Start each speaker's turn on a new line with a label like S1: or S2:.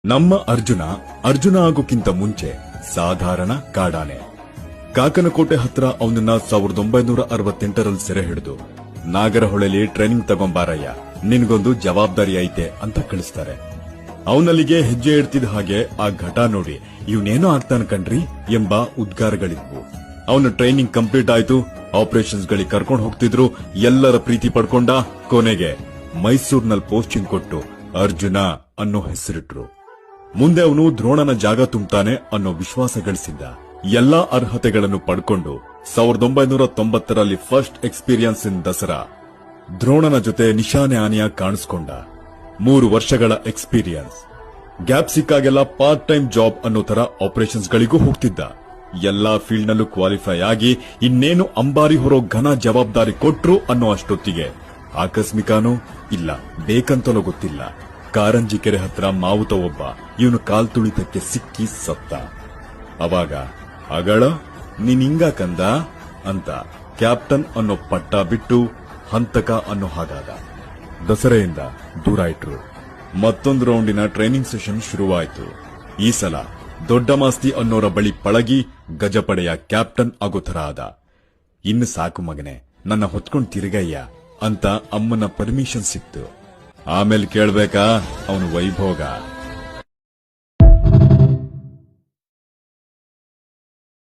S1: ನಮ್ಮ ಅರ್ಜುನ ಆಗೋಕ್ಕಿಂತ ಮುಂಚೆ ಸಾಧಾರಣ ಕಾಡಾನೆ. ಕಾಕನಕೋಟೆ ಹತ್ರ ಅವನನ್ನ 1968ರಲ್ಲಿ ಸೆರೆ ಹಿಡಿದು ನಾಗರಹೊಳೆಲಿ ಟ್ರೈನಿಂಗ್ ತಗೊಂಬಾರಯ್ಯ, ನಿನ್ಗೊಂದು ಜವಾಬ್ದಾರಿ ಐತೆ ಅಂತ ಕಳಿಸ್ತಾರೆ. ಅವನಲ್ಲಿಗೆ ಹೆಜ್ಜೆ ಇಡ್ತಿದ್ದ ಹಾಗೆ ಆ ಘಟ ನೋಡಿ ಇವನೇನೋ ಆಗ್ತಾನ ಕಣ್ರಿ ಎಂಬ ಉದ್ಗಾರಗಳಿದ್ವು. ಅವನ ಟ್ರೈನಿಂಗ್ ಕಂಪ್ಲೀಟ್ ಆಯ್ತು, ಆಪರೇಷನ್ಸ್ ಗಳಿಗೆ ಕರ್ಕೊಂಡು ಹೋಗ್ತಿದ್ರು, ಎಲ್ಲರ ಪ್ರೀತಿ ಪಡ್ಕೊಂಡ. ಕೊನೆಗೆ ಮೈಸೂರಿನಲ್ಲಿ ಪೋಸ್ಟಿಂಗ್ ಕೊಟ್ಟು ಅರ್ಜುನ ಅನ್ನೋ ಹೆಸರಿಟ್ರು. ಮುಂದೆ ಅವನು ದ್ರೋಣನ ಜಾಗ ತುಂಬುತ್ತಾನೆ ಅನ್ನೋ ವಿಶ್ವಾಸ ಗಳಿಸಿದ್ದ. ಎಲ್ಲಾ ಅರ್ಹತೆಗಳನ್ನು ಪಡ್ಕೊಂಡು 1990ರಲ್ಲಿ ಫಸ್ಟ್ ಎಕ್ಸ್ಪೀರಿಯನ್ಸ್ ಇನ್ ದಸರಾ ದ್ರೋಣನ ಜೊತೆ ನಿಶಾನೆ ಆನೆಯ ಕಾಣಿಸ್ಕೊಂಡ. 3 ವರ್ಷಗಳ ಎಕ್ಸ್ಪೀರಿಯನ್ಸ್. ಗ್ಯಾಪ್ ಸಿಕ್ಕಾಗೆಲ್ಲ ಪಾರ್ಟ್ ಟೈಮ್ ಜಾಬ್ ಅನ್ನೋ ತರ ಆಪರೇಷನ್ಸ್ ಗಳಿಗೂ ಹೋಗ್ತಿದ್ದ. ಎಲ್ಲಾ ಫೀಲ್ಡ್ ನಲ್ಲೂ ಕ್ವಾಲಿಫೈ ಆಗಿ ಇನ್ನೇನು ಅಂಬಾರಿ ಹೊರೋ ಘನ ಜವಾಬ್ದಾರಿ ಕೊಟ್ರು ಅನ್ನೋ ಅಷ್ಟೊತ್ತಿಗೆ ಆಕಸ್ಮಿಕನೋ ಇಲ್ಲ ಬೇಕಂತಲೋ ಗೊತ್ತಿಲ್ಲ, ಕಾರಂಜಿ ಕೆರೆ ಹತ್ರ ಮಾವುತ ಒಬ್ಬ ಇವನು ಕಾಲ್ ತುಳಿತಕ್ಕೆ ಸಿಕ್ಕಿ ಸತ್ತ. ಅವಾಗ ಅಗಳ ನೀನ್ ಹಿಂಗ ಕಂದ ಅಂತ ಕ್ಯಾಪ್ಟನ್ ಅನ್ನೋ ಪಟ್ಟ ಬಿಟ್ಟು ಹಂತಕ ಅನ್ನೋ ಹಾಗಾದ. ದಸರೆಯಿಂದ ದೂರ ಇಟ್ರು. ಮತ್ತೊಂದು ರೌಂಡಿನ ಟ್ರೈನಿಂಗ್ ಸೆಷನ್ ಶುರುವಾಯಿತು. ಈ ಸಲ ದೊಡ್ಡ ಮಾಸ್ತಿ ಅನ್ನೋರ ಬಳಿ ಪಳಗಿ ಗಜಪಡೆಯ ಕ್ಯಾಪ್ಟನ್ ಆಗೋ ಥರ ಆದ. ಇನ್ನು ಸಾಕು ಮಗನೆ, ನನ್ನ ಹೊತ್ಕೊಂಡ್ ತಿರುಗಯ್ಯ ಅಂತ ಅಮ್ಮನ ಪರ್ಮಿಷನ್ ಸಿಕ್ತು. ಆಮೇಲೆ ಕೇಳ್ಬೇಕಾ ಅವನು ವೈಭೋಗ.